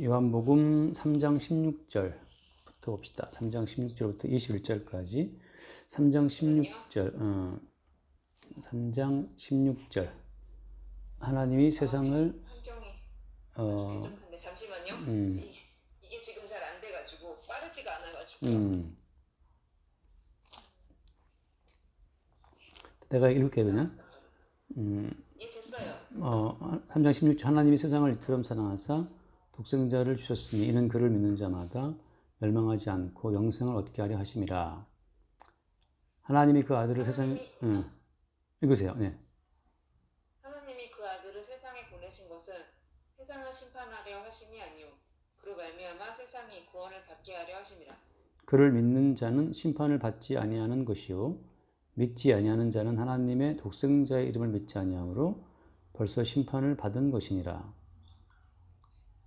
요한복음 3장 16절부터 봅시다. 3장 16절부터 21절까지. 3장 16절, 3장 16절. 하나님이 세상을, 환경이 아주 대적한데 잠시만요. 이게 지금 잘 안 돼가지고 빠르지가 않아가지고. 내가 읽을게, 그냥. 예, 됐어요. 3장 16절. 하나님이 세상을 이처럼 사랑하사 독생자를 주셨으니 이는 그를 믿는 자마다 멸망하지 않고 영생을 얻게 하려 하심이라. 하나님이 그 아들을 세상에, 읽으세요. 네. 하나님이 그 아들을 세상에 보내신 것은 세상을 심판하려 하심이 아니요 그로 말미암아 세상이 구원을 받게 하려 하심이라. 그를 믿는 자는 심판을 받지 아니하는 것이요 믿지 아니하는 자는 하나님의 독생자의 이름을 믿지 아니하므로 벌써 심판을 받은 것이니라.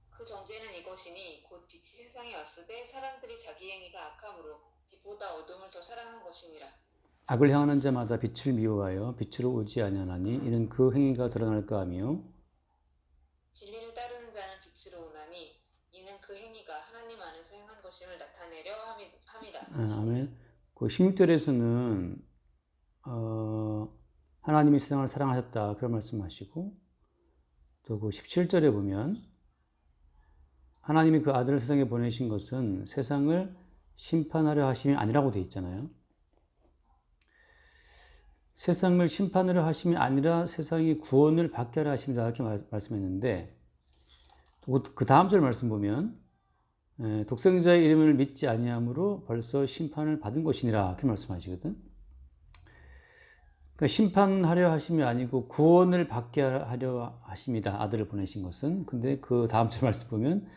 그 정죄는 이것이니 곧 빛이 세상에 왔으되 사람들이 자기 행위가 악함으로 빛보다 어둠을 더 사랑한 것이니라. 악을 행하는 자마다 빛을 미워하여 빛으로 오지 아니하나니 이는 그 행위가 드러날까 하며 진리를 따르는 자는 빛으로 오나니 이는 그 행위가 하나님 안에서 행한 것임을 나타내려 함이라. 아멘. 그 16절에서는 하나님이 세상을 사랑하셨다 그런 말씀하시고 또 그 17절에 보면 하나님이 그 아들을 세상에 보내신 것은 세상을 심판하려 하심이 아니라고 되어 있잖아요. 세상을 심판하려 하심이 아니라 세상이 구원을 받게 하려 하심이다 이렇게 말씀했는데 그 다음 절 말씀 보면 독생자의 이름을 믿지 아니함으로 벌써 심판을 받은 것이니라 이렇게 말씀하시거든. 그러니까 심판하려 하심이 아니고 구원을 받게 하려 하심이다. 아들을 보내신 것은. 근데 그 다음 절 말씀 보면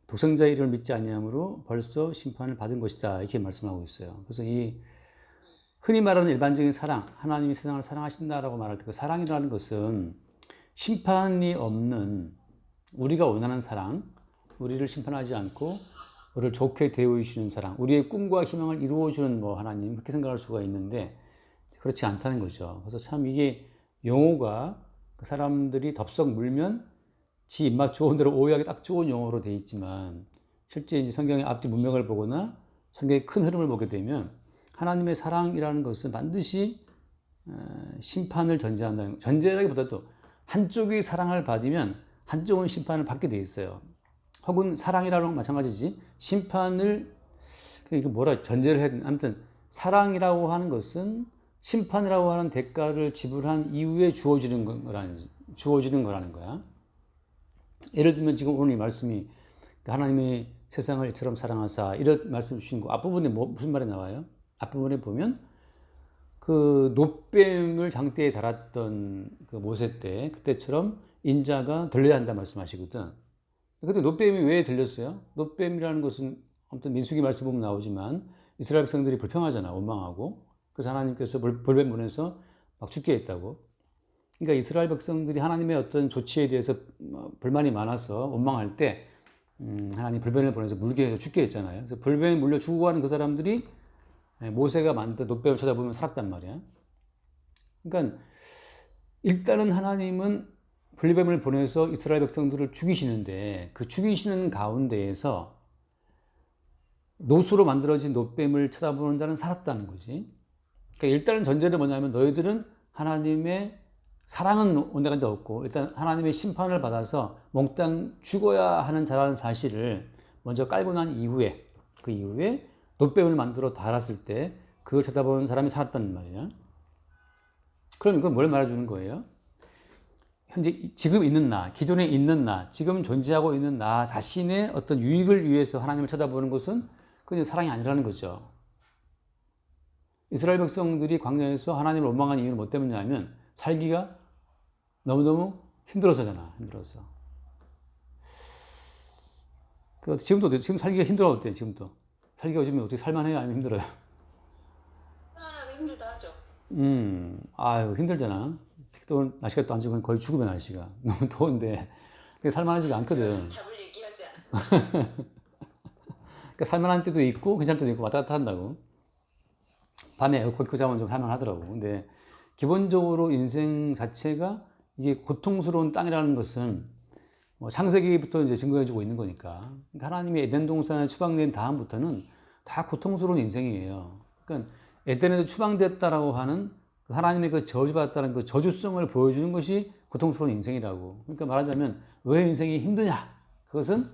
독생자의 이름을 믿지 아니함으로 벌써 심판을 받은 것이다. 이렇게 말씀하고 있어요. 그래서 이 흔히 말하는 일반적인 사랑, 하나님이 세상을 사랑하신다라고 말할 때 그 사랑이라는 것은 심판이 없는 우리가 원하는 사랑, 우리를 심판하지 않고 우리를 좋게 대우해 주시는 사랑, 우리의 꿈과 희망을 이루어 주는 하나님 그렇게 생각할 수가 있는데 그렇지 않다는 거죠. 그래서 참 이게 용어가 사람들이 덥석 물면 지 입맛 좋은 대로 오해하기 딱 좋은 용어로 되어 있지만 실제 이제 성경의 앞뒤 문맥을 보거나 성경의 큰 흐름을 보게 되면 하나님의 사랑이라는 것은 반드시 심판을 전제한다는 전제라기보다도 한쪽이 사랑을 받으면 한쪽은 심판을 받게 돼 있어요. 혹은 사랑이라는 건 마찬가지지 심판을 이게 뭐라 전제를 해야 되나 아무튼 사랑이라고 하는 것은 심판이라고 하는 대가를 지불한 이후에 주어지는 거라는 거야. 예를 들면 지금 오늘 이 말씀이 하나님이 세상을 이처럼 사랑하사 이런 말씀 주신 거 앞부분에 무슨 말이 나와요? 앞부분에 보면 그 노뱀을 장대에 달았던 그 모세 때 그때처럼 인자가 들려야 한다 말씀하시거든. 근데 노뱀이 왜 들렸어요? 노뱀이라는 것은 아무튼 민수기 말씀 보면 나오지만 이스라엘 백성들이 불평하잖아, 원망하고. 그래서 하나님께서 불뱀 보내서 막 죽게 했다고. 그러니까 이스라엘 백성들이 하나님의 어떤 조치에 대해서 불만이 많아서 원망할 때 하나님 불뱀을 보내서 물게 해서 죽게 했잖아요. 그래서 불뱀에 물려 죽어가는 그 사람들이 모세가 만든 노뱀을 쳐다보면 살았단 말이야. 그러니까 일단은 하나님은 불뱀을 보내서 이스라엘 백성들을 죽이시는데 그 죽이시는 가운데에서 노수로 만들어진 노뱀을 쳐다보는 자는 살았다는 거지. 그러니까 일단은 전제는 뭐냐면 너희들은 하나님의 사랑은 온데간데 없고 일단 하나님의 심판을 받아서 몽땅 죽어야 하는 자라는 사실을 먼저 깔고 난 이후에 그 이후에 노뱀을 만들어 달았을 때 그걸 쳐다보는 사람이 살았단 말이야. 그럼 이건 뭘 말해주는 거예요? 현재 지금 있는 나, 기존에 있는 나, 지금 존재하고 있는 나 자신의 어떤 유익을 위해서 하나님을 쳐다보는 것은 그냥 사랑이 아니라는 거죠. 이스라엘 백성들이 광야에서 하나님을 원망한 이유는 뭐 때문이냐면 살기가 너무너무 힘들어서잖아. 힘들어서. 지금 살기가 힘들어 어때요? 지금도 살기가 요즘에 어떻게 살만해요? 아니면 힘들어요? 살만하고 힘들다 하죠. 아유 힘들잖아. 또 날씨가 또 안 좋고 거의 죽으면 날씨가 너무 더운데 살만하지가 않거든. 답을 얘기하지 않아. 그러니까 살만한 때도 있고 괜찮을 때도 있고 왔다 갔다 한다고. 밤에 에어컨 끄고 자면 좀 살만하더라고. 근데 기본적으로 인생 자체가 이게 고통스러운 땅이라는 것은 뭐 창세기부터 이제 증거해주고 있는 거니까. 그러니까 하나님이 에덴 동산에 추방된 다음부터는 다 고통스러운 인생이에요. 그러니까 에덴에서 추방됐다라고 하는 그 하나님의 그 저주받았다는 그 저주성을 보여주는 것이 고통스러운 인생이라고. 그러니까 말하자면 왜 인생이 힘드냐? 그것은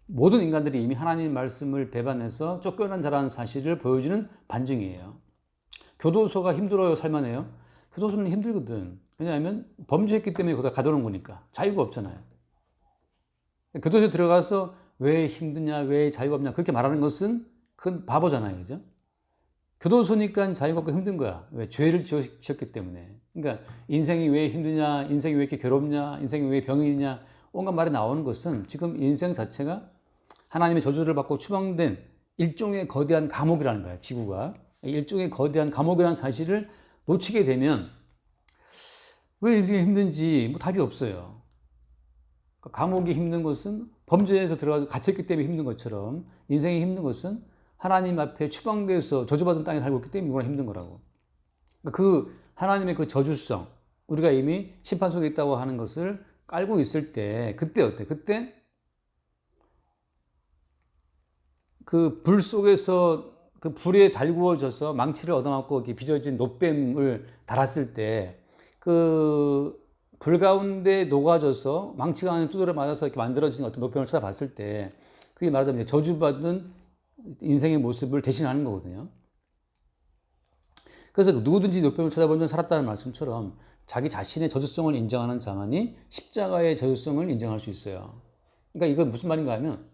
모든 인간들이 이미 하나님의 말씀을 배반해서 쫓겨난 자라는 사실을 보여주는 반증이에요. 교도소가 힘들어요, 살만해요? 교도소는 힘들거든. 왜냐하면 범죄했기 때문에 거기다 가둬놓은 거니까. 자유가 없잖아요. 교도소에 들어가서 왜 힘드냐, 왜 자유가 없냐, 그렇게 말하는 것은 그건 바보잖아요. 그죠? 교도소니까 자유가 없고 힘든 거야. 왜? 죄를 지었기 때문에. 그러니까 인생이 왜 힘드냐, 인생이 왜 이렇게 괴롭냐, 인생이 왜 병이냐, 온갖 말이 나오는 것은 지금 인생 자체가 하나님의 저주를 받고 추방된 일종의 거대한 감옥이라는 거야, 지구가. 일종의 거대한 감옥이라는 사실을 놓치게 되면 왜 인생이 힘든지 뭐 답이 없어요. 감옥이 힘든 것은 범죄에서 들어가서 갇혔기 때문에 힘든 것처럼 인생이 힘든 것은 하나님 앞에 추방돼서 저주받은 땅에 살고 있기 때문에 누구나 힘든 거라고. 그 하나님의 그 저주성, 우리가 이미 심판 속에 있다고 하는 것을 깔고 있을 때, 그때 어때? 그때 그 불 속에서 그 불에 달구어져서 망치를 얻어맞고 이렇게 빚어진 놋뱀을 달았을 때 그 불 가운데 녹아져서 망치가 안에 두드려 맞아서 이렇게 만들어진 어떤 놋뱀을 쳐다봤을 때 그게 말하자면 저주받은 인생의 모습을 대신하는 거거든요. 그래서 누구든지 놋뱀을 쳐다본 전 살았다는 말씀처럼 자기 자신의 저주성을 인정하는 자만이 십자가의 저주성을 인정할 수 있어요. 그러니까 이건 무슨 말인가 하면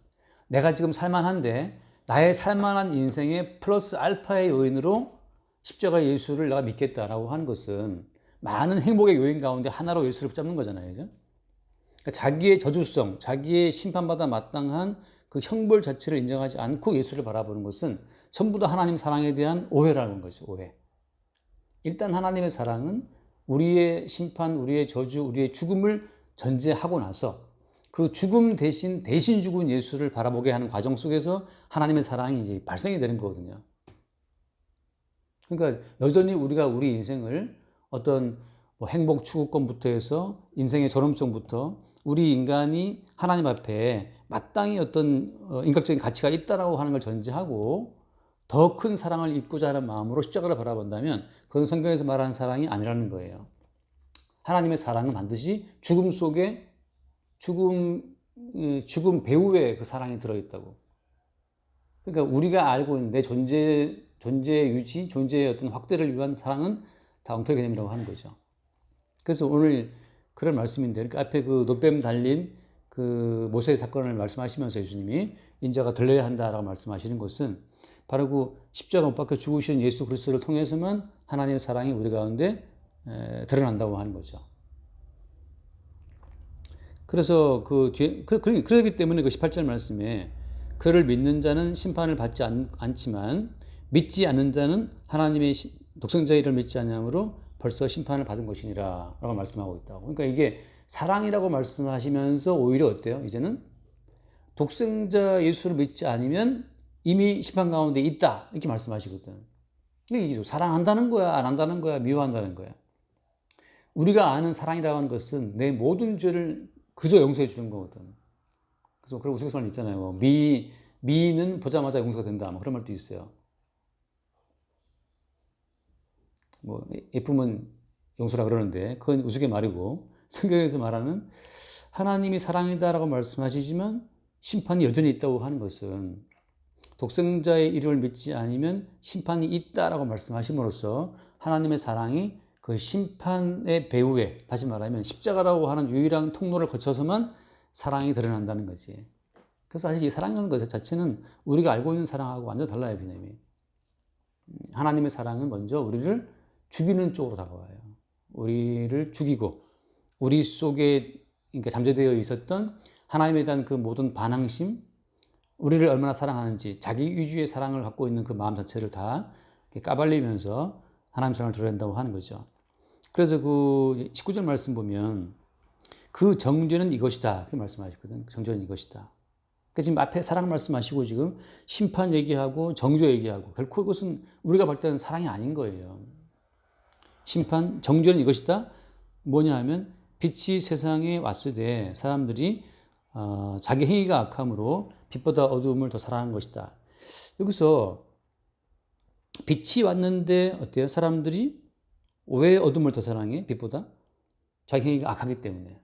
내가 지금 살만한데 나의 살만한 인생의 플러스 알파의 요인으로 십자가 예수를 내가 믿겠다라고 하는 것은 많은 행복의 요인 가운데 하나로 예수를 붙잡는 거잖아요. 그죠? 그러니까 자기의 저주성, 자기의 심판받아 마땅한 그 형벌 자체를 인정하지 않고 예수를 바라보는 것은 전부 다 하나님 사랑에 대한 오해라는 거죠. 오해. 일단 하나님의 사랑은 우리의 심판, 우리의 저주, 우리의 죽음을 전제하고 나서 그 죽음 대신 죽은 예수를 바라보게 하는 과정 속에서 하나님의 사랑이 이제 발생이 되는 거거든요. 그러니까 여전히 우리가 우리 인생을 어떤 뭐 행복 추구권부터 해서 인생의 존엄성부터 우리 인간이 하나님 앞에 마땅히 어떤 인격적인 가치가 있다라고 하는 걸 전제하고 더 큰 사랑을 입고자 하는 마음으로 십자가를 바라본다면 그건 성경에서 말하는 사랑이 아니라는 거예요. 하나님의 사랑은 반드시 죽음 속에 죽음 배후에 그 사랑이 들어있다고. 그러니까 우리가 알고 있는 내 존재의 유지, 존재의 어떤 확대를 위한 사랑은 다 엉터리 개념이라고 하는 거죠. 그래서 오늘 그런 말씀인데, 그러니까 앞에 그 놋뱀 달린 그 모세의 사건을 말씀하시면서 예수님이 인자가 들려야 한다라고 말씀하시는 것은 바로 그 십자가 못 박혀 죽으신 예수 그리스도를 통해서만 하나님의 사랑이 우리 가운데 드러난다고 하는 거죠. 그래서 그러기 때문에 그 18절 말씀에 그를 믿는 자는 심판을 받지 않지만 믿지 않는 자는 하나님의 독생자의 이름을 믿지 않으므로 벌써 심판을 받은 것이니라 라고 말씀하고 있다고. 그러니까 이게 사랑이라고 말씀하시면서 오히려 어때요? 이제는 독생자 예수를 믿지 않으면 이미 심판 가운데 있다 이렇게 말씀하시거든. 이게 사랑한다는 거야, 안 한다는 거야, 미워한다는 거야. 우리가 아는 사랑이라고 하는 것은 내 모든 죄를 그저 용서해 주는 거거든. 그래서 그런 우스갯소리 있잖아요. 미는 보자마자 용서가 된다. 뭐 그런 말도 있어요. 뭐 예쁨은 용서라 그러는데 그건 우스갯말이고 성경에서 말하는 하나님이 사랑이다라고 말씀하시지만 심판이 여전히 있다고 하는 것은 독생자의 이름을 믿지 않으면 심판이 있다라고 말씀하심으로써 하나님의 사랑이 그 심판의 배후에, 다시 말하면 십자가라고 하는 유일한 통로를 거쳐서만 사랑이 드러난다는 거지. 그래서 사실 이 사랑이라는 것 자체는 우리가 알고 있는 사랑하고 완전 달라요, 개념이. 하나님의 사랑은 먼저 우리를 죽이는 쪽으로 다가와요. 우리를 죽이고 우리 속에 그러니까 잠재되어 있었던 하나님에 대한 그 모든 반항심, 우리를 얼마나 사랑하는지 자기 위주의 사랑을 갖고 있는 그 마음 자체를 다 까발리면서 하나님 사랑을 드러낸다고 하는 거죠. 그래서 그 19절 말씀 보면 그 정죄는 이것이다 그렇게 말씀하셨거든. 정죄는 이것이다. 그러니까 지금 앞에 사랑 말씀하시고 지금 심판 얘기하고 정죄 얘기하고 결코 그것은 우리가 볼 때는 사랑이 아닌 거예요. 심판, 정죄는 이것이다. 뭐냐 하면 빛이 세상에 왔을 때 사람들이 자기 행위가 악함으로 빛보다 어두움을 더 사랑한 것이다. 여기서 빛이 왔는데 어때요? 사람들이 왜 어둠을 더 사랑해? 빛보다? 자기 행위가 악하기 때문에.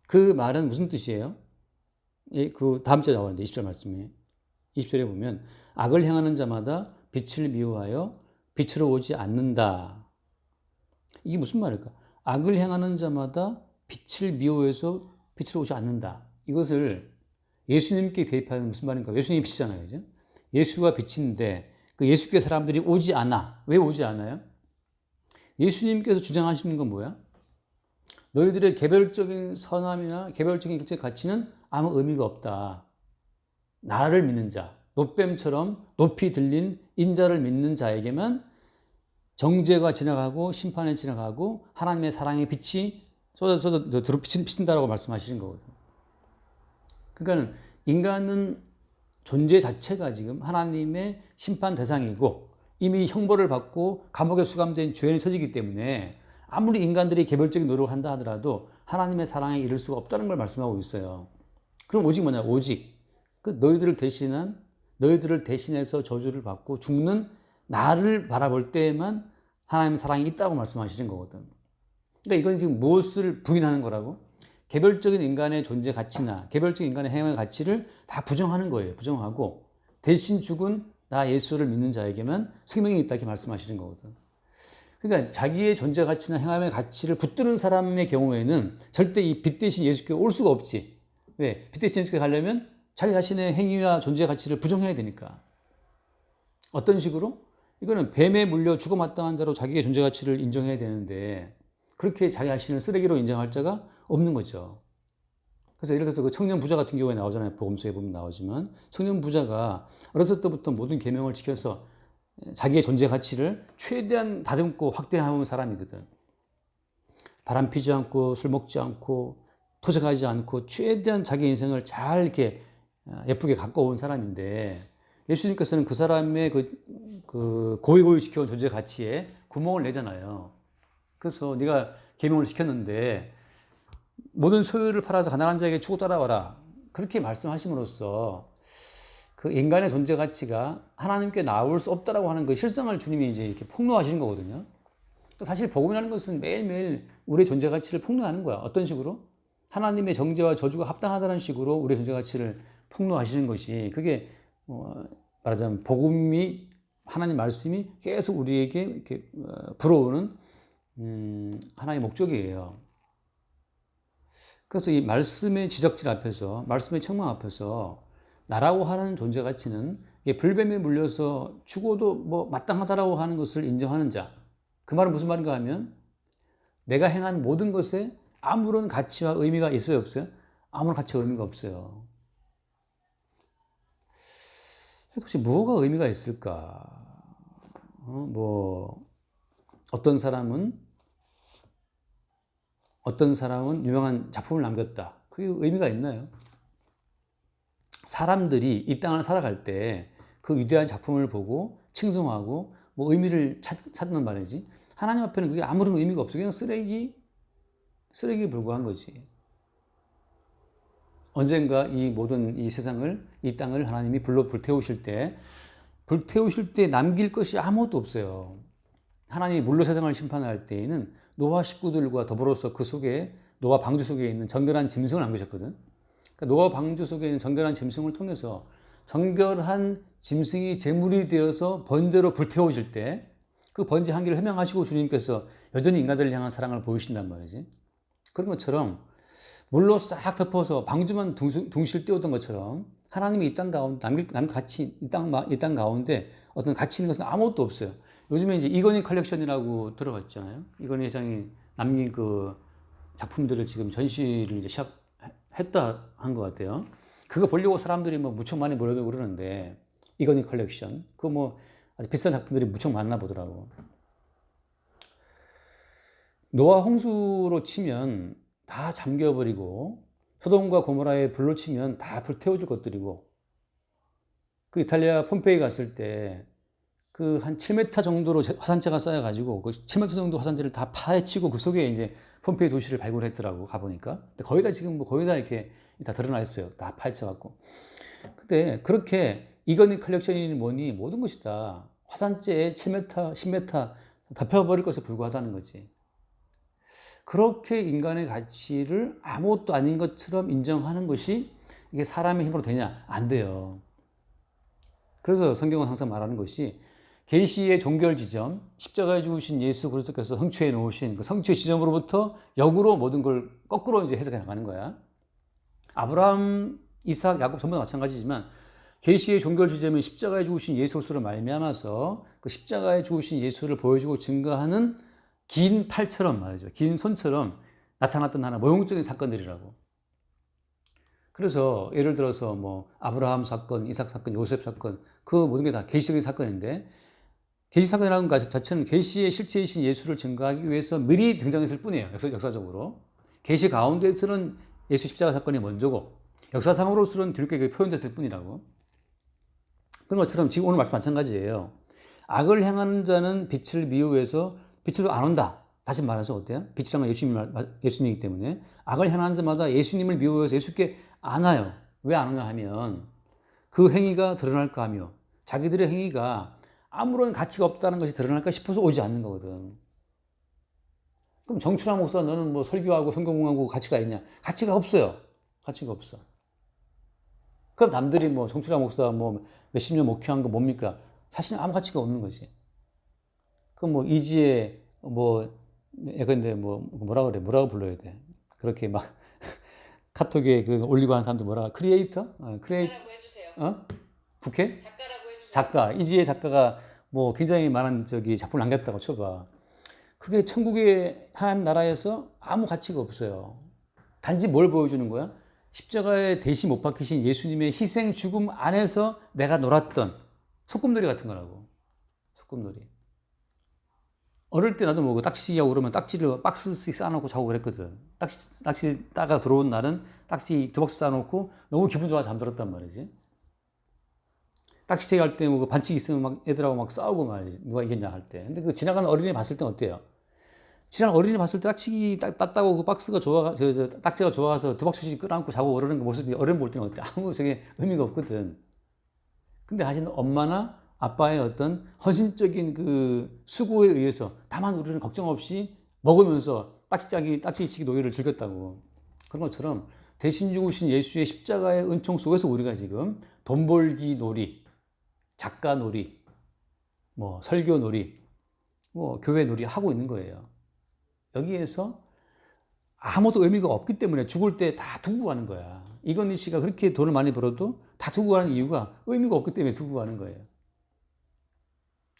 그 말은 무슨 뜻이에요? 예, 그 다음 절에 나오는데 20절 말씀에 20절에 보면 악을 행하는 자마다 빛을 미워하여 빛으로 오지 않는다. 이게 무슨 말일까? 악을 행하는 자마다 빛을 미워해서 빛으로 오지 않는다. 이것을 예수님께 대입하는 무슨 말인가? 예수님이 빛이잖아요. 그죠? 예수가 빛인데 그 예수께 사람들이 오지 않아. 왜 오지 않아요? 예수님께서 주장하시는 건 뭐야? 너희들의 개별적인 선함이나 개별적인 경제 가치는 아무 의미가 없다. 나를 믿는 자, 노뱀처럼 높이 들린 인자를 믿는 자에게만 정죄가 지나가고 심판이 지나가고 하나님의 사랑의 빛이 쏟아져 비친다라고 말씀하시는 거거든요. 그러니까 인간은 존재 자체가 지금 하나님의 심판 대상이고 이미 형벌을 받고 감옥에 수감된 죄인이 처지기 때문에 아무리 인간들이 개별적인 노력을 한다 하더라도 하나님의 사랑에 이를 수가 없다는 걸 말씀하고 있어요. 그럼 오직 뭐냐? 오직 그 너희들을 대신해서 저주를 받고 죽는 나를 바라볼 때에만 하나님의 사랑이 있다고 말씀하시는 거거든. 그러니까 이건 지금 무엇을 부인하는 거라고? 개별적인 인간의 존재 가치나 개별적인 인간의 행위의 가치를 다 부정하는 거예요. 부정하고 대신 죽은 나 예수를 믿는 자에게만 생명이 있다 이렇게 말씀하시는 거거든. 그러니까 자기의 존재 가치나 행함의 가치를 붙드는 사람의 경우에는 절대 이 빛 대신 예수께 올 수가 없지. 왜? 빛 대신 예수께 가려면 자기 자신의 행위와 존재 가치를 부정해야 되니까. 어떤 식으로? 이거는 뱀에 물려 죽어마땅한 자로 자기의 존재 가치를 인정해야 되는데 그렇게 자기 자신을 쓰레기로 인정할 자가 없는 거죠. 그래서 예를 들어서 그 청년 부자 같은 경우에 나오잖아요. 복음서에 보면 나오지만 청년 부자가 어렸을 때부터 모든 계명을 지켜서 자기의 존재 가치를 최대한 다듬고 확대해온 사람이거든. 바람 피지 않고 술 먹지 않고 토색하지 않고 최대한 자기 인생을 잘 이렇게 예쁘게 가꿔온 사람인데 예수님께서는 그 사람의 그 고이고이 시켜온 존재 가치에 구멍을 내잖아요. 그래서 네가 계명을 시켰는데 모든 소유를 팔아서 가난한 자에게 주고 따라와라. 그렇게 말씀하심으로써 그 인간의 존재 가치가 하나님께 나올 수 없다라고 하는 그 실상을 주님이 이제 이렇게 폭로하시는 거거든요. 사실 복음이라는 것은 매일매일 우리의 존재 가치를 폭로하는 거야. 어떤 식으로? 하나님의 정죄와 저주가 합당하다는 식으로 우리의 존재 가치를 폭로하시는 것이 그게 말하자면 복음이 하나님 말씀이 계속 우리에게 이렇게 불어오는 하나의 목적이에요. 그래서 이 말씀의 지적질 앞에서 말씀의 책망 앞에서 나라고 하는 존재 가치는 불뱀에 물려서 죽어도 뭐 마땅하다라고 하는 것을 인정하는 자. 그 말은 무슨 말인가 하면 내가 행한 모든 것에 아무런 가치와 의미가 있어요, 없어요? 아무런 가치와 의미가 없어요. 혹시 뭐가 의미가 있을까? 어떤 사람은 유명한 작품을 남겼다. 그게 의미가 있나요? 사람들이 이 땅을 살아갈 때 그 위대한 작품을 보고 칭송하고 뭐 의미를 찾는 말이지. 하나님 앞에는 그게 아무런 의미가 없어. 그냥 쓰레기에 불과한 거지. 언젠가 이 모든 이 세상을, 이 땅을 하나님이 불로 불태우실 때 남길 것이 아무것도 없어요. 하나님이 물로 세상을 심판할 때에는 노아 식구들과 더불어서 그 속에 노아 방주 속에 있는 정결한 짐승을 남기셨거든. 그러니까 노아 방주 속에 있는 정결한 짐승을 통해서 정결한 짐승이 제물이 되어서 번제로 불태우실 때 그 번제 한기를 해명하시고 주님께서 여전히 인간들을 향한 사랑을 보이신단 말이지. 그런 것처럼 물로 싹 덮어서 방주만 둥실 띄웠던 것처럼 하나님이 이 땅 가운데 남길 가치, 이 땅 가운데 어떤 가치 있는 것은 아무것도 없어요. 요즘에 이제 이건희 컬렉션이라고 들어봤잖아요. 이건희 회장이 남긴 그 작품들을 지금 전시를 이제 시작했다 한 것 같아요. 그거 보려고 사람들이 뭐 무척 많이 몰려들고 그러는데 이건희 컬렉션 그거 뭐 아주 비싼 작품들이 무척 많나 보더라고. 노아 홍수로 치면 다 잠겨버리고 소돔과 고모라에 불로 치면 다 불태워질 것들이고 그 이탈리아 폼페이 갔을 때 그 한 7m 정도로 화산재가 쌓여가지고 그 7m 정도 화산재를 다 파헤치고 그 속에 이제 폼페이 도시를 발굴했더라고 가보니까. 근데 거의 다 지금 뭐 거의 다 이렇게 다 드러나 있어요. 다 파헤쳐갖고. 근데 그렇게 이거니 컬렉션이니 뭐니 모든 것이 다 화산재에 7m, 10m 덮여버릴 것에 불과하다는 거지. 그렇게 인간의 가치를 아무것도 아닌 것처럼 인정하는 것이 이게 사람의 힘으로 되냐? 안 돼요. 그래서 성경은 항상 말하는 것이 계시의 종결 지점, 십자가에 죽으신 예수 그리스도께서 성취해 놓으신 그 성취의 지점으로부터 역으로 모든 걸 거꾸로 이제 해석해 나가는 거야. 아브라함, 이삭, 야곱 전부 다 마찬가지지만 계시의 종결 지점은 십자가에 죽으신 예수 그리스도를 말미암아서 그 십자가에 죽으신 예수를 보여주고 증거하는 긴 팔처럼 말이죠. 긴 손처럼 나타났던 하나 모형적인 사건들이라고. 그래서 예를 들어서 뭐 아브라함 사건, 이삭 사건, 요셉 사건 그 모든 게 다 계시적인 사건인데 계시 사건이라는 것 자체는 계시의 실체이신 예수를 증거하기 위해서 미리 등장했을 뿐이에요. 역사적으로. 계시 가운데서는 예수 십자가 사건이 먼저고 역사상으로서는 뒤늦게 표현됐을 뿐이라고. 그런 것처럼 지금 오늘 말씀 마찬가지예요. 악을 행하는 자는 빛을 미워해서 빛으로 안 온다. 다시 말해서 어때요? 빛이란 건 예수님이기 때문에 악을 행하는 자마다 예수님을 미워해서 예수께 안 와요. 왜 안 오냐 하면 그 행위가 드러날까 하며 자기들의 행위가 아무런 가치가 없다는 것이 드러날까 싶어서 오지 않는 거거든. 그럼 정춘하 목사 너는 뭐 설교하고 성경 공부하고 가치가 있냐? 가치가 없어요. 가치가 없어. 그럼 남들이 뭐 정춘하 목사 뭐 몇십 년 목회한 거 뭡니까? 사실은 아무 가치가 없는 거지. 그럼 뭐 이지혜 뭐 근데 뭐 뭐라 그래? 뭐라고 불러야 돼? 그렇게 막 카톡에 그 올리고 하는 사람들 뭐라 크리에이터? 작가라고 해주세요. 부캐? 작가라고 해주세요. 작가 이지혜 작가가 뭐 굉장히 많은 작품을 남겼다고 쳐봐. 그게 천국의 하나님 나라에서 아무 가치가 없어요. 단지 뭘 보여주는 거야? 십자가에 대신 못 박히신 예수님의 희생 죽음 안에서 내가 놀았던 소꿉놀이 같은 거라고. 소꿉놀이. 어릴 때 나도 뭐 딱지하고 그러면 딱지를 박스씩 쌓아놓고 자고 그랬거든. 딱지 따가 들어온 날은 딱지 2박스 쌓아놓고 너무 기분 좋아 잠들었단 말이지. 딱지채기 할 때 뭐 반칙 있으면 막 애들하고 막 싸우고 말이지. 누가 이겼냐 할 때. 근데 그 지나가는 어린이 봤을 땐 어때요? 지나가는 어린이 봤을 때 딱지기 땄다고 그 박스가 딱지가 좋아서 2박스씩 끌어안고 자고 그러는 그 모습이 어른 볼 때는 어때? 아무 저게 의미가 없거든. 근데 사실 엄마나 아빠의 어떤 헌신적인 그 수고에 의해서 다만 우리는 걱정 없이 먹으면서 딱지치기 놀이를 즐겼다고. 그런 것처럼 대신 죽으신 예수의 십자가의 은총 속에서 우리가 지금 돈 벌기 놀이, 작가 놀이, 뭐 설교 놀이, 뭐 교회 놀이 하고 있는 거예요. 여기에서 아무도 의미가 없기 때문에 죽을 때 다 두고 가는 거야. 이건희 씨가 그렇게 돈을 많이 벌어도 다 두고 가는 이유가 의미가 없기 때문에 두고 가는 거예요.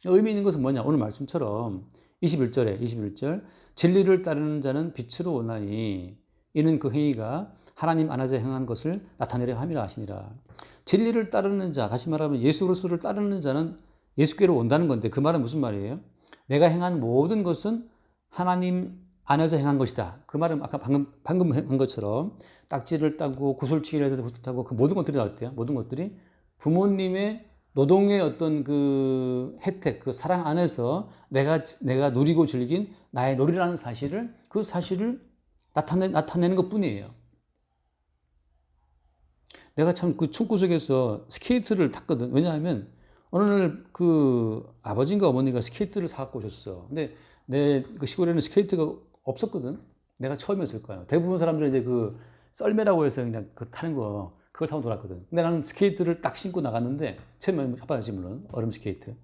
의미 있는 것은 뭐냐? 오늘 말씀처럼 21절 진리를 따르는 자는 빛으로 오나니 이는 그 행위가 하나님 안에서 행한 것을 나타내려 함이라 하시니라. 진리를 따르는 자, 다시 말하면 예수 그리스도를 따르는 자는 예수께로 온다는 건데 그 말은 무슨 말이에요? 내가 행한 모든 것은 하나님 안에서 행한 것이다. 그 말은 아까 방금 한 것처럼 딱지를 따고 구슬치기를 해서 구슬 따고 그 모든 것들이 나왔대요. 모든 것들이 부모님의 노동의 어떤 그 혜택, 그 사랑 안에서 내가 누리고 즐긴 나의 놀이라는 사실을 그 사실을 나타내는 것 뿐이에요. 내가 참 그 총구석에서 스케이트를 탔거든. 왜냐하면 어느 날 그 아버지인가 어머니가 스케이트를 사갖고 오셨어. 근데 내 그 시골에는 스케이트가 없었거든. 내가 처음이었을 거야. 대부분 사람들은 이제 그 썰매라고 해서 그냥 그 타는 거 그걸 타고 놀았거든. 근데 나는 스케이트를 딱 신고 나갔는데 처음에 잡아야지 물론 얼음 스케이트.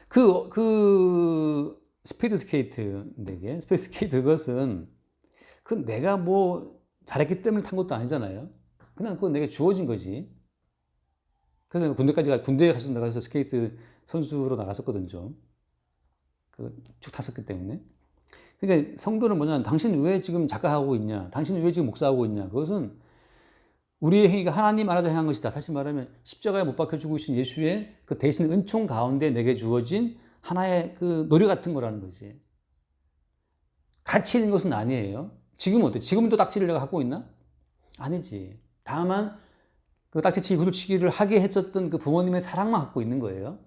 그 스피드 스케이트인데 이게 스피드 스케이트 그것은 그 내가 뭐 잘했기 때문에 탄 것도 아니잖아요. 그냥 그건 내게 주어진 거지. 그래서 군대에 가서 나가서 스케이트 선수로 나갔었거든 좀. 쭉 탔었기 때문에. 그러니까 성도는 뭐냐? 당신 왜 지금 작가하고 있냐? 당신 왜 지금 목사하고 있냐? 그것은 우리의 행위가 하나님 안에서 행한 것이다. 다시 말하면 십자가에 못 박혀 죽으신 예수의 그 대신 은총 가운데 내게 주어진 하나의 그 노래 같은 거라는 거지. 가치 있는 것은 아니에요. 지금 어때? 지금도 딱지를 내가 갖고 있나? 아니지. 다만 그 딱지치기 구두치기를 하게 했었던 그 부모님의 사랑만 갖고 있는 거예요.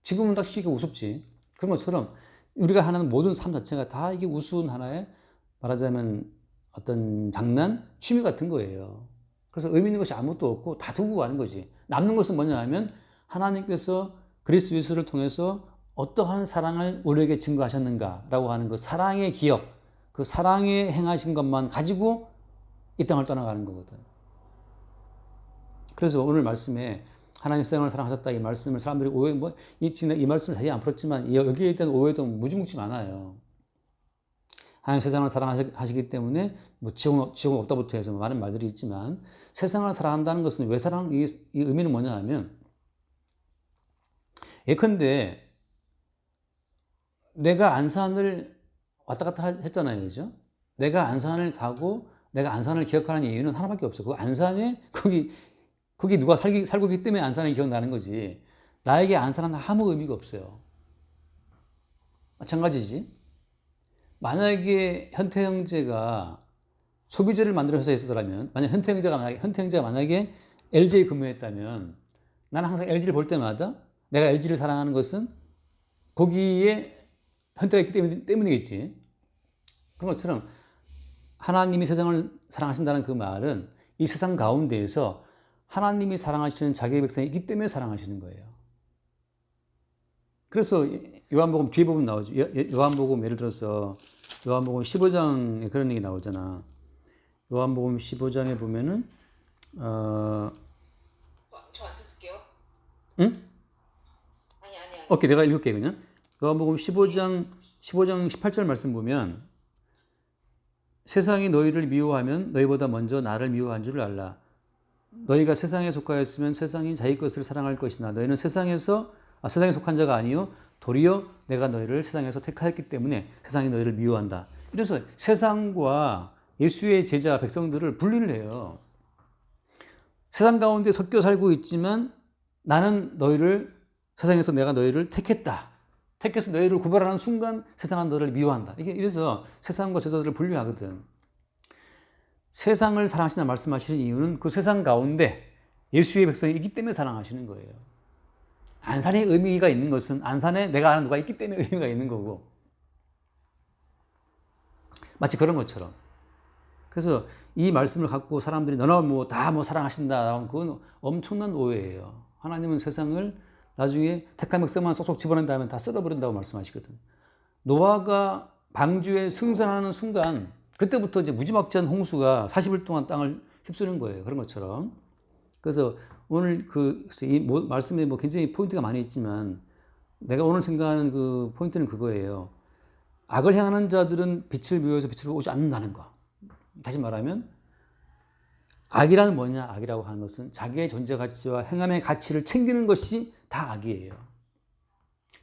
지금은 딱지치기가 우습지. 그런 것처럼 우리가 하는 모든 삶 자체가 다 이게 우스운 하나의 말하자면 어떤 장난, 취미 같은 거예요. 그래서 의미 있는 것이 아무것도 없고 다 두고 가는 거지. 남는 것은 뭐냐 하면 하나님께서 그리스도 예수를 통해서 어떠한 사랑을 우리에게 증거하셨는가라고 하는 그 사랑의 기억, 그 사랑에 행하신 것만 가지고 이 땅을 떠나가는 거거든. 그래서 오늘 말씀에 하나님 세상을 사랑하셨다 이 말씀을 사람들이 오해, 이 말씀을 자세히 안 풀었지만 여기에 대한 오해도 무지묵지 많아요. 하나님 세상을 사랑하시기 때문에 지옥은 없다부터 해서 많은 말들이 있지만 세상을 사랑한다는 것은 왜 이 의미는 뭐냐 하면 예컨대 내가 안산을 왔다 갔다 했잖아요. 그죠? 내가 안산을 가고 내가 안산을 기억하는 이유는 하나밖에 없어. 그 안산에 거기 누가 살고 있기 때문에 안산이 기억나는 거지. 나에게 안산은 아무 의미가 없어요. 마찬가지지. 만약에 현태 형제가 소비재를 만드는 회사에 있었더라면, 현태 형제가 만약에 LG에 근무했다면, 나는 항상 LG를 볼 때마다 내가 LG를 사랑하는 것은 거기에 현태가 있기 때문이겠지. 그런 것처럼 하나님이 세상을 사랑하신다는 그 말은 이 세상 가운데에서 하나님이 사랑하시는 자기의 백성이 있기 때문에 사랑하시는 거예요. 그래서 요한복음 뒤에 보면 나오죠. 요한복음 예를 들어서 요한복음 15장에 그런 얘기 나오잖아. 요한복음 15장에 보면은 저 안 썼을게요. 응? 아니. 오케이, 내가 읽을게 그냥. 요한복음 15장 18절 말씀 보면 세상이 너희를 미워하면 너희보다 먼저 나를 미워한 줄을 알라. 너희가 세상에 속하였으면 세상이 자기 것을 사랑할 것이나 너희는 세상에 속한 자가 아니요 도리어 내가 너희를 세상에서 택하였기 때문에 세상이 너희를 미워한다. 이래서 세상과 예수의 제자 백성들을 분리를 해요. 세상 가운데 섞여 살고 있지만 나는 세상에서 내가 너희를 택했다. 택해서 너희를 구별하는 순간 세상은 너희를 미워한다. 이래서 세상과 제자들을 분류하거든. 세상을 사랑하신다 말씀하시는 이유는 그 세상 가운데 예수의 백성이 있기 때문에 사랑하시는 거예요. 안산에 의미가 있는 것은 안산에 내가 아는 누가 있기 때문에 의미가 있는 거고. 마치 그런 것처럼. 그래서 이 말씀을 갖고 사람들이 너는 다 사랑하신다. 그건 엄청난 오해예요. 하나님은 세상을 나중에 택한 백성만 쏙쏙 집어낸 다음에 다 썰어버린다고 말씀하시거든. 노아가 방주에 승선하는 순간 그때부터 이제 무지막지한 홍수가 40일 동안 땅을 휩쓰는 거예요. 그런 것처럼. 그래서 오늘 이 말씀에 굉장히 포인트가 많이 있지만 내가 오늘 생각하는 그 포인트는 그거예요. 악을 행하는 자들은 빛을 미워해서 빛으로 오지 않는다는 거. 다시 말하면 악이란 뭐냐? 악이라고 하는 것은 자기의 존재 가치와 행함의 가치를 챙기는 것이 다 악이에요.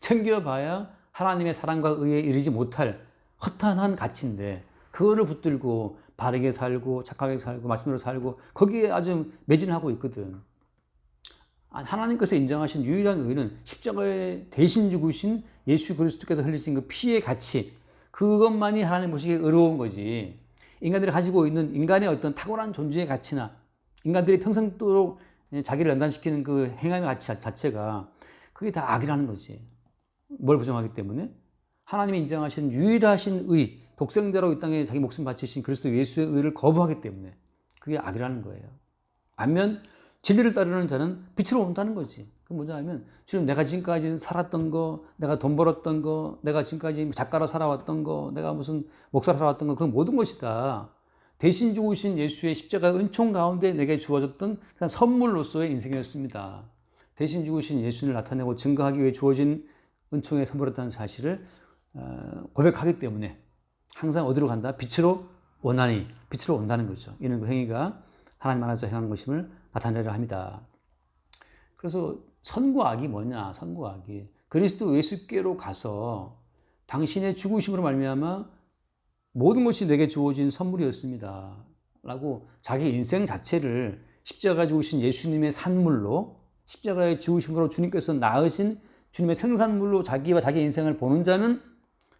챙겨봐야 하나님의 사랑과 의에 이르지 못할 허탄한 가치인데 그거를 붙들고 바르게 살고 착하게 살고 말씀대로 살고 거기에 아주 매진하고 있거든. 하나님께서 인정하신 유일한 의는 십자가에 대신 죽으신 예수 그리스도께서 흘리신 그 피의 가치, 그것만이 하나님 보시기에 의로운 거지. 인간들이 가지고 있는 인간의 어떤 탁월한 존재의 가치나 인간들이 평생도록 자기를 연단시키는 그 행함의 가치 자체가 그게 다 악이라는 거지. 뭘 부정하기 때문에? 하나님이 인정하신 유일하신 의, 독생자로 이 땅에 자기 목숨 바치신 그리스도 예수의 의를 거부하기 때문에 그게 악이라는 거예요. 반면 진리를 따르는 자는 빛으로 온다는 거지. 그 뭐냐 하면 지금 내가 지금까지 살았던 거, 내가 돈 벌었던 거, 내가 지금까지 작가로 살아왔던 거, 내가 무슨 목사로 살아왔던 거, 그 모든 것이 다 대신 죽으신 예수의 십자가 은총 가운데 내게 주어졌던 그냥 선물로서의 인생이었습니다. 대신 죽으신 예수를 나타내고 증거하기 위해 주어진 은총의 선물이었다는 사실을 고백하기 때문에 항상 어디로 간다? 빛으로 오나니, 빛으로 온다는 거죠. 이런 그 행위가 하나님 안에서 행한 것임을 나타내려 합니다. 그래서 선과 악이 뭐냐? 선과 악이 그리스도 예수께로 가서 당신의 죽으심으로 말미암아 모든 것이 내게 주어진 선물이었습니다. 라고 자기 인생 자체를 십자가에 죽으신 예수님의 산물로 십자가의 죽으심으로 주님께서 낳으신 주님의 생산물로 자기와 자기 인생을 보는 자는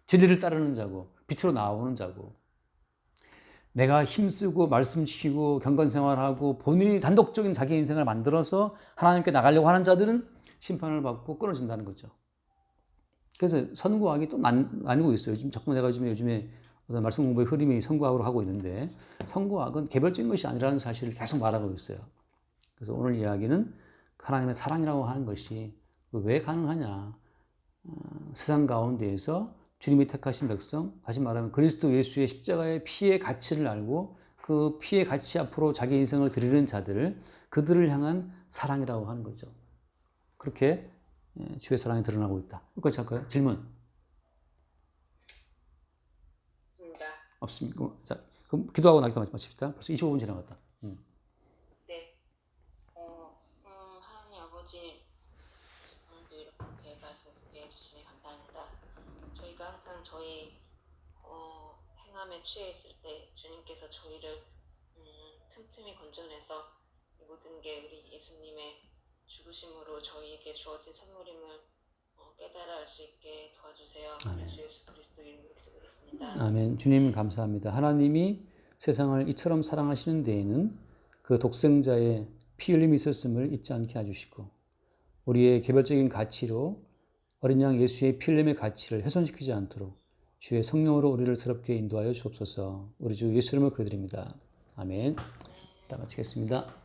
진리를 따르는 자고 빛으로 나오는 자고 내가 힘쓰고 말씀시키고 경건생활하고 본인이 단독적인 자기 인생을 만들어서 하나님께 나가려고 하는 자들은 심판을 받고 끊어진다는 거죠. 그래서 선구학이 또 나뉘고 있어요. 지금 자꾸 내가 요즘에 어떤 말씀 공부의 흐름이 선구학으로 하고 있는데, 선구학은 개별적인 것이 아니라는 사실을 계속 말하고 있어요. 그래서 오늘 이야기는 하나님의 사랑이라고 하는 것이 왜 가능하냐. 세상 가운데에서 주님이 택하신 백성, 다시 말하면 그리스도 예수의 십자가의 피의 가치를 알고 그 피의 가치 앞으로 자기 인생을 드리는 자들, 그들을 향한 사랑이라고 하는 거죠. 그렇게 주의 사랑이 드러나고 있다. 여기까지 할까요? 질문? 있습니다. 없습니다. 자, 그럼 기도하고 나기도 마칩시다. 벌써 25분 지나갔다. 네. 하나님 아버지, 오늘도 이렇게 말씀 듣게 해주시니 감사합니다. 저희가 항상 저희 행함에 취해 있을 때 주님께서 저희를 틈틈이 건져내서 이 모든 게 우리 예수님의 죽으심으로 저희에게 주어진 선물임을 깨달아 알 수 있게 도와주세요. 우리 주 예수 그리스도 이름으로 기도드렸습니다. 아멘. 주님 감사합니다. 하나님이 세상을 이처럼 사랑하시는 데에는 그 독생자의 피 흘림이 있었음을 잊지 않게 해주시고, 우리의 개별적인 가치로 어린 양 예수의 피 흘림의 가치를 훼손시키지 않도록 주의 성령으로 우리를 새롭게 인도하여 주옵소서. 우리 주 예수 이름으로 기도드립니다. 아멘. 다 마치겠습니다.